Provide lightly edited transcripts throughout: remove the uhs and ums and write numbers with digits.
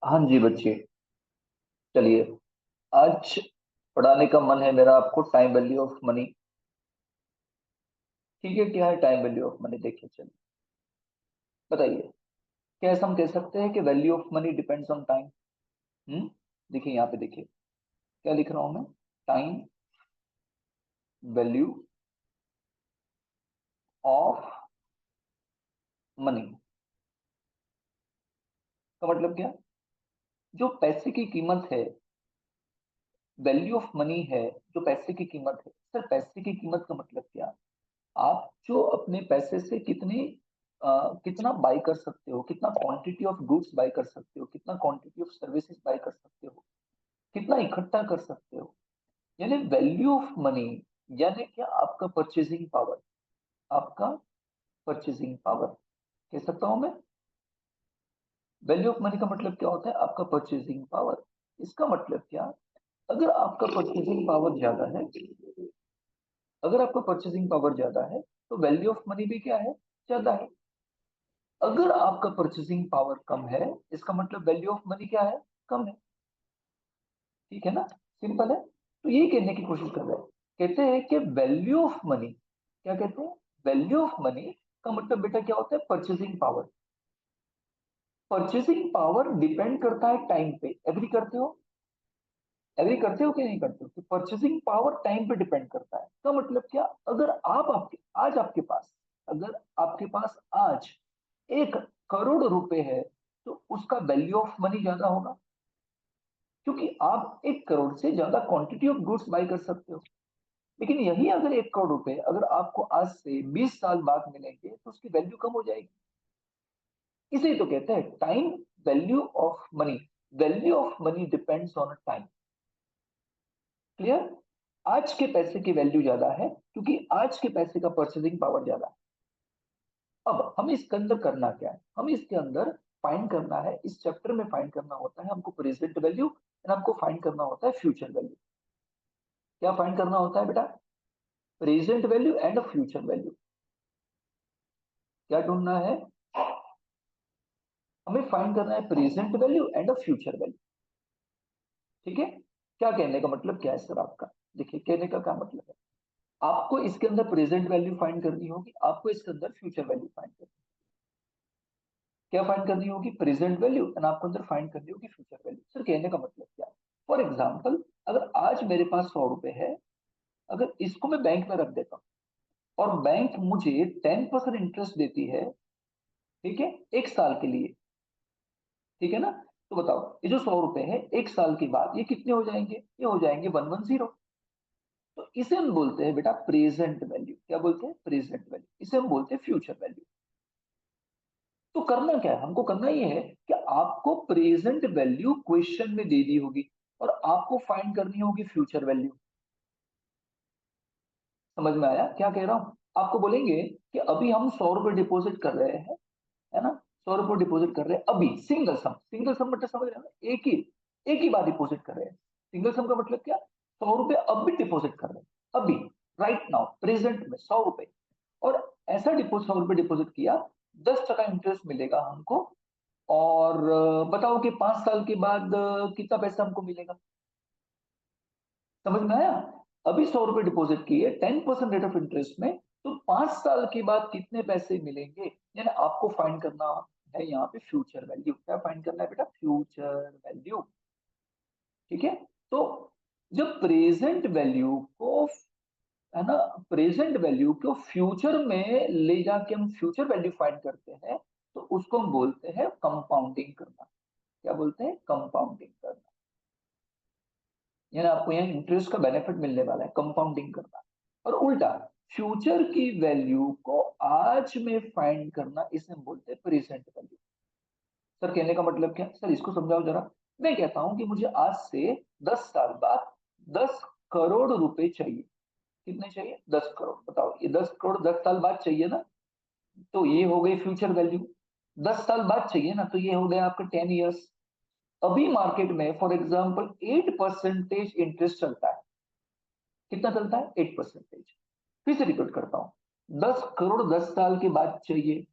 हाँ जी बच्चे, चलिए। आज पढ़ाने का मन है मेरा आपको टाइम वैल्यू ऑफ मनी। ठीक है, क्या है टाइम वैल्यू ऑफ मनी? देखिए, चलिए बताइए। क्या ऐसा हम कह सकते हैं कि value of money depends on time? देखिए यहाँ पे, देखिए क्या लिख रहा हूं मैं। टाइम वैल्यू ऑफ मनी का मतलब क्या? जो पैसे की कीमत है, वैल्यू ऑफ मनी है जो पैसे की कीमत है। सर, पैसे की कीमत का मतलब क्या? आप जो अपने पैसे से कितना बाई कर सकते हो, कितना क्वांटिटी ऑफ गुड्स बाई कर सकते हो, कितना क्वांटिटी ऑफ सर्विसेज बाई कर सकते हो, कितना इकट्ठा कर सकते हो, यानी वैल्यू ऑफ मनी। यानी क्या? आपका परचेसिंग पावर। आपका परचेसिंग पावर कह सकता हूं मैं। वैल्यू ऑफ मनी का मतलब क्या होता है? आपका परचेसिंग पावर। इसका मतलब क्या? अगर आपका परचेसिंग पावर ज्यादा है, अगर आपका परचेसिंग पावर ज्यादा है तो वैल्यू ऑफ मनी भी क्या है? ज्यादा है। अगर आपका परचेसिंग पावर कम है, इसका मतलब वैल्यू ऑफ मनी क्या है? कम है। ठीक है ना? सिंपल है। तो ये कहने की कोशिश कर रहे हैं, कहते हैं कि वैल्यू ऑफ मनी, क्या कहते हैं? वैल्यू ऑफ मनी का मतलब बेटा क्या होता है? Purchasing power. Purchasing power depend करता है टाइम पे। एग्री करते हो? एग्री करते हो कि नहीं करते हो कि परचेसिंग पावर टाइम पे डिपेंड करता है? का मतलब क्या? अगर आप आपके आज आपके पास अगर आपके पास आज 1 करोड़ रुपए है, तो उसका वैल्यू ऑफ मनी ज्यादा होगा, क्योंकि आप 1 करोड़ से ज्यादा क्वांटिटी ऑफ गुड्स बाई कर सकते हो। लेकिन यही अगर 1 करोड़ रुपए अगर आपको आज से 20 साल बाद मिलेंगे, तो उसकी वैल्यू कम हो जाएगी। इसे तो कहते हैं time value of money. Value of money depends on time. Clear? आज के पैसे की वैल्यू ज्यादा है क्योंकि आज के पैसे का परचेसिंग पावर ज्यादा है। अब हमें इसके अंदर करना क्या है? हमें इसके अंदर फाइंड करना है, इस चैप्टर में फाइंड करना होता है हमको प्रेजेंट वैल्यू, एंड हमको फाइंड करना होता है फ्यूचर वैल्यू। क्या फाइंड करना होता है बेटा? Present value and future value. क्या ढूंढना है? हमें फाइंड करना है present value and future value. ठीक है? क्या कहने का मतलब क्या है सर आपका? देखिए, कहने का क्या मतलब है, आपको इसके अंदर प्रेजेंट वैल्यू फाइंड करनी होगी, आपको इसके अंदर फ्यूचर वैल्यू फाइंड करनी। क्या फाइंड करनी होगी? प्रेजेंट वैल्यू, एंड आपको अंदर फाइंड करनी होगी फ्यूचर वैल्यू। सर, कहने का मतलब क्या है? फॉर एग्जाम्पल, अगर आज मेरे पास 100 रुपए है, अगर इसको मैं बैंक में रख देता हूँ और बैंक मुझे 10% इंटरेस्ट देती है, ठीक है, 1 साल के लिए। ठीक है ना? तो बताओ, ये जो 100 रुपए है 1 साल के बाद ये कितने हो जाएंगे? ये हो जाएंगे 110। तो इसे हम बोलते हैं बेटा प्रेजेंट वैल्यू। क्या बोलते हैं? Present value. इसे हम बोलते हैं फ्यूचर वैल्यू। तो करना क्या है? हमको करना ये है कि आपको प्रेजेंट वैल्यू क्वेश्चन में दे दी होगी और आपको फाइंड करनी होगी फ्यूचर वैल्यू। समझ में आया क्या कह रहा हूं? आपको बोलेंगे कि अभी हम 100 रुपए डिपॉजिट कर रहे हैं, है ना? 100 रुपए डिपॉजिट कर रहे हैं अभी, सिंगल सम। सिंगल सम मतलब समझ रहे हैं ना? एक ही बार डिपॉजिट कर रहे हैं। सिंगल सम का मतलब क्या? 100 रुपए अभी डिपॉजिट कर रहे हैं, अभी, राइट नाउ, प्रेजेंट में 100 रुपए। और ऐसा डिपॉजिट 100 रुपए डिपॉजिट किया, 10% इंटरेस्ट मिलेगा हमको। और बताओ कि 5 साल के बाद कितना पैसा हमको मिलेगा? समझ में आया? अभी 100 रुपए डिपॉजिट किए 10% रेट ऑफ इंटरेस्ट में, तो 5 साल के बाद कितने पैसे मिलेंगे? यानी आपको फाइंड करना है यहाँ पे फ्यूचर वैल्यू। क्या फाइंड करना है बेटा? Future value. ठीक है? तो जब प्रेजेंट वैल्यू को, है ना, प्रेजेंट वैल्यू को फ्यूचर में ले जाके हम फ्यूचर वैल्यू फाइंड करते हैं, तो उसको हम बोलते हैं कंपाउंडिंग करना। क्या बोलते हैं? कंपाउंडिंग करना। यानी आपको यहाँ इंटरेस्ट का बेनिफिट मिलने वाला है, कंपाउंडिंग करना। और उल्टा, फ्यूचर की वैल्यू को आज में फाइंड करना, इसे हम बोलते हैं प्रेजेंट वैल्यू। सर, कहने का मतलब क्या? सर, इसको समझाओ जरा। मैं कहता हूं कि मुझे आज से 10 साल बाद 10 करोड़ रुपए चाहिए। कितने चाहिए? 10 करोड़। बताओ, ये 10 करोड़ 10 साल बाद चाहिए ना? तो ये हो गई फ्यूचर वैल्यू। 10 साल बाद चाहिए ना, तो ये हो गया आपका 10 ईयर्स। अभी मार्केट में फॉर एग्जाम्पल 8% इंटरेस्ट चलता है। कितना चलता है? 8%। फिर से रिपीट करता हूं, 10 करोड़ 10 साल के बाद चाहिए।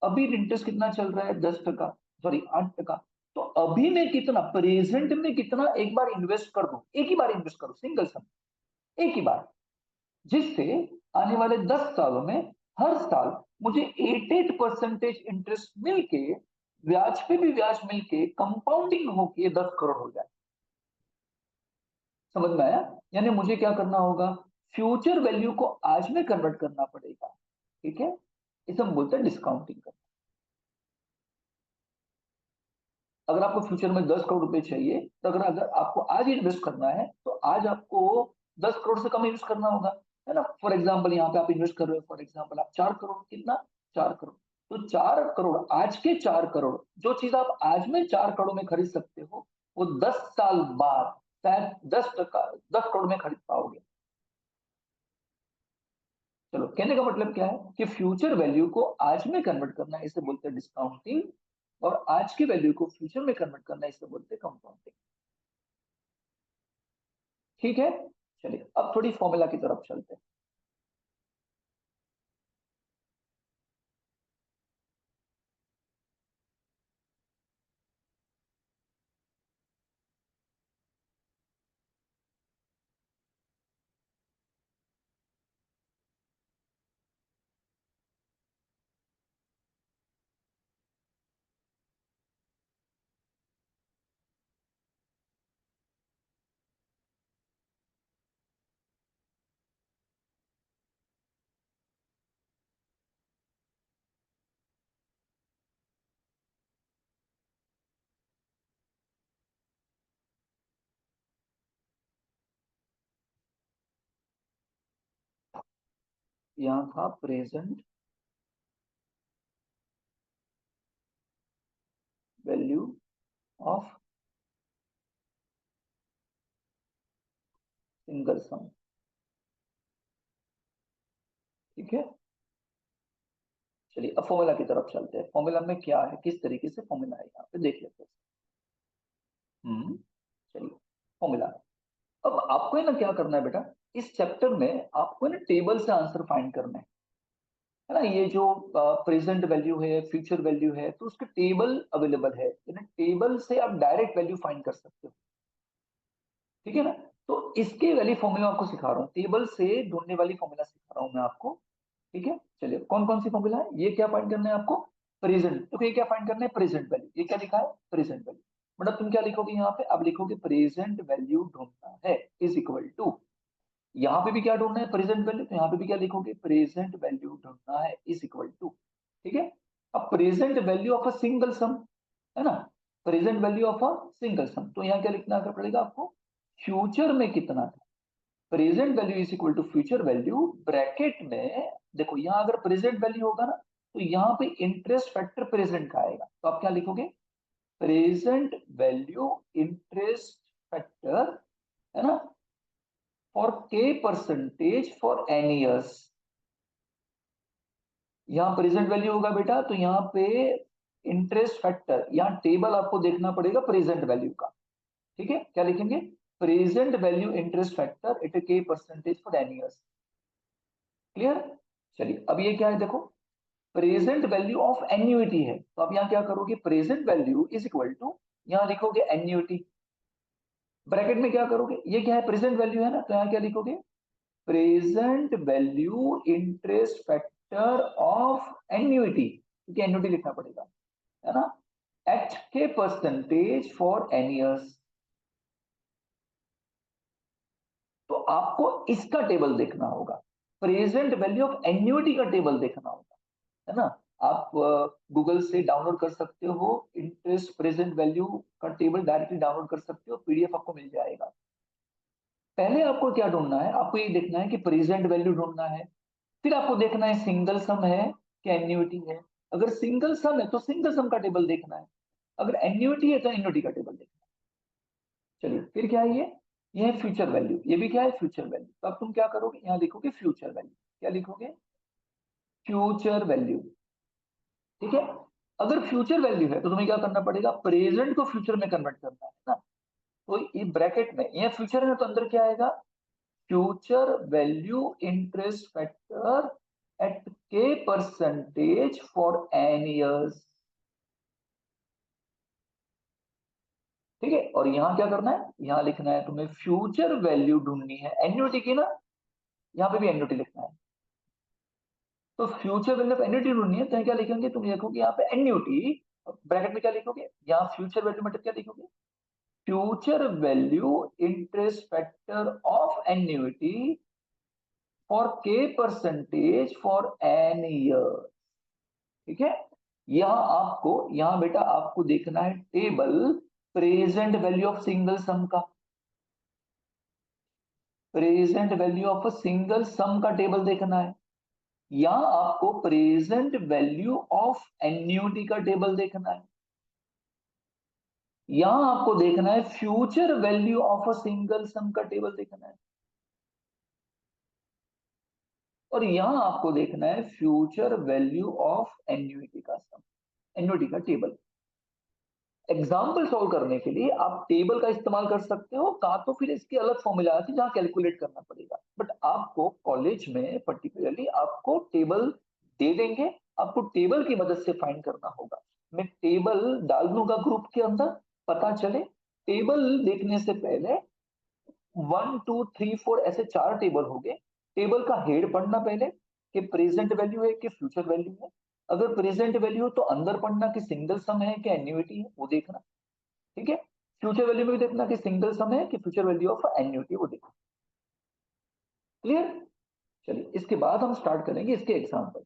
अभी इंटरेस्ट कितना चल रहा है? 10%, सॉरी 8%। तो अभी मैं कितना, प्रेजेंट में कितना एक बार इन्वेस्ट कर दूं, एक ही बार इन्वेस्ट करूं, सिंगल सम, एक ही बार, जिससे आने वाले 10 सालों में हर साल मुझे 8% इंटरेस्ट मिलके, ब्याज पे भी ब्याज मिलके कंपाउंडिंग होके 10 करोड़ हो जाए। समझ में आया? यानी मुझे क्या करना होगा, फ्यूचर वैल्यू को आज में कन्वर्ट करना पड़ेगा। ठीक है, इसे हम बोलते हैं डिस्काउंटिंग करना। अगर आपको फ्यूचर में 10 करोड़ रुपए चाहिए, तो अगर अगर आपको आज इन्वेस्ट करना है, तो आज आपको 10 करोड़ से कम इन्वेस्ट करना होगा, है ना। फॉर एग्जाम्पल यहाँ पे आप इन्वेस्ट कर रहे हो, फॉर एग्जाम्पल आप 4 करोड़, कितना, 4 करोड़। तो 4 करोड़, आज के 4 करोड़, जो चीज आप आज में 4 करोड़ में खरीद सकते हो, वो 10 साल बाद शायद 10 टका, 10 करोड़ में खरीद पाओगे। चलो, कहने का मतलब क्या है कि फ्यूचर वैल्यू को आज में कन्वर्ट करना, इसे बोलते हैं डिस्काउंटिंग, और आज की वैल्यू को फ्यूचर में कन्वर्ट करना, इसे बोलते हैं कंपाउंडिंग। ठीक है, चलिए अब थोड़ी फॉर्मूला की तरफ चलते हैं। यहाँ था प्रेजेंट वैल्यू ऑफ सिंगल सम। ठीक है, चलिए अब फॉर्मूला की तरफ चलते हैं। फॉर्मूला में क्या है, किस तरीके से फॉर्मूला है, यहाँ पे देख लेते हैं। चलिए, फॉर्मूला। अब आपको है ना क्या करना है बेटा, इस चैप्टर में आपको है ना टेबल से आंसर फाइंड करना है ना। ये जो प्रेजेंट वैल्यू है, फ्यूचर वैल्यू है, तो उसके टेबल अवेलेबल है, यानी टेबल से आप डायरेक्ट वैल्यू फाइंड कर सकते हो। ठीक है ना। तो इसके वाली फॉर्मूला आपको सिखा रहा हूँ, टेबल से ढूंढने वाली फॉर्मूला सिखा रहा हूँ मैं आपको। ठीक है, चलिए कौन कौन सी फॉर्मूला है, ये क्या फाइंड करना है आपको, प्रेजेंट। तो ये क्या फाइंड करना है, प्रेजेंट वैल्यू। ये क्या लिखा है, प्रेजेंट वैल्यू। मतलब तुम क्या लिखोगे यहाँ पे, अब लिखोगे प्रेजेंट वैल्यू ढूंढना है, इज इक्वल टू, यहाँ पे भी क्या ढूंढना है, प्रेजेंट वैल्यू, तो यहाँ पे भी क्या लिखोगे, प्रेजेंट वैल्यू ढूंढना है, इज इक्वल टू। ठीक है, अब present value of a single सम, है ना, present value of a single सम, तो यहाँ क्या लिखना पड़ेगा आपको, फ्यूचर में कितना था, present value is equal to future value, bracket में देखो, यहाँ अगर प्रेजेंट वैल्यू होगा ना, तो यहाँ पे इंटरेस्ट फैक्टर प्रेजेंट का आएगा, तो आप क्या लिखोगे, प्रेजेंट वैल्यू इंटरेस्ट फैक्टर, है ना, for K percentage for N years. यहाँ प्रेजेंट वैल्यू होगा बेटा, तो यहाँ पे इंटरेस्ट फैक्टर, यहाँ टेबल आपको देखना पड़ेगा प्रेजेंट वैल्यू का। ठीक है, क्या लिखेंगे, present value interest factor at के percentage for N years. Clear. चलिए अब ये क्या है देखो, प्रेजेंट वैल्यू ऑफ एन्युइटी है, तो आप यहाँ क्या करोगे, present value is equal to, यहाँ लिखोगे एन्युइटी, ब्रैकेट में क्या करोगे, ये क्या है, प्रेजेंट वैल्यू है ना, तो यहाँ क्या लिखोगे, present value interest factor of annuity, क्योंकि एन्युइटी लिखना पड़ेगा, है ना, एट के परसेंटेज फॉर एन ईयर्स। तो आपको इसका टेबल देखना होगा, प्रेजेंट वैल्यू ऑफ एन्युइटी का टेबल देखना होगा, है ना। आप गूगल से डाउनलोड कर सकते हो, इंटरेस्ट प्रेजेंट वैल्यू का टेबल डायरेक्टली डाउनलोड कर सकते हो, पीडीएफ आपको मिल जाएगा। पहले आपको क्या ढूंढना है, आपको ये देखना है कि प्रेजेंट वैल्यू ढूंढना है, फिर आपको देखना है सिंगल सम है कि एन्युइटी है। अगर सिंगल सम है तो सिंगल सम का टेबल देखना है, अगर एन्युइटी है तो एन्युइटी का टेबल देखना है। चलिए फिर क्या है ये है फ्यूचर वैल्यू, ये भी क्या है, फ्यूचर वैल्यू। तो अब तुम क्या करोगे, यहाँ लिखोगे फ्यूचर वैल्यू, क्या लिखोगे, फ्यूचर वैल्यू। ठीक है, अगर फ्यूचर वैल्यू है तो तुम्हें क्या करना पड़ेगा, प्रेजेंट को फ्यूचर में कन्वर्ट करना है ना। तो ये ब्रैकेट में, ये फ्यूचर है तो अंदर क्या आएगा, future value interest factor at के परसेंटेज फॉर एन ईयर्स। ठीक है। और यहाँ क्या करना है, यहाँ लिखना है तुम्हें फ्यूचर वैल्यू ढूंढनी है एन्युटी की ना, यहाँ पे भी एन्युटी लिखना है। तो फ्यूचर वैल्यू ऑफ एन्युटी ढूंढनी है, तो क्या लिखेंगे, तुम लिखोगे यहाँ पे एन्युटी, ब्रैकेट में क्या लिखोगे, यहाँ फ्यूचर वैल्यू मतलब क्या लिखोगे, future value interest factor of annuity for K percentage for N year. ठीक है। यहाँ बेटा आपको देखना है table present value of single sum का, present value of a single sum का टेबल देखना है। यहाँ आपको प्रेजेंट वैल्यू ऑफ एन्युटी का टेबल देखना है। यहाँ आपको देखना है future value of a single sum का टेबल देखना है। और यहाँ आपको देखना है फ्यूचर वैल्यू ऑफ एन्युटी का सम, एन्युटी का टेबल। एग्जाम्पल सॉल्व करने के लिए आप टेबल का इस्तेमाल कर सकते हो, का तो फिर इसकी अलग फॉर्मूला आती है जहाँ कैलकुलेट करना पड़ेगा। बट आपको कॉलेज में पर्टिकुलरली आपको टेबल दे देंगे, आपको टेबल की मदद से फाइंड करना होगा। मैं टेबल डाल दूंगा ग्रुप के अंदर, पता चले। टेबल देखने से पहले 1 2 3 4 ऐसे 4 टेबल हो गए। टेबल का हेड पढ़ना पहले कि प्रेजेंट वैल्यू है कि फ्यूचर वैल्यू है। अगर प्रेजेंट वैल्यू हो तो अंदर पढ़ना कि सिंगल सम है कि एन्युटी है, वो देखना। ठीक है। फ्यूचर वैल्यू में भी देखना कि सिंगल सम है कि फ्यूचर वैल्यू ऑफ एन्युटी, वो देखना। क्लियर। चलिए इसके बाद हम स्टार्ट करेंगे इसके एग्जाम्पल।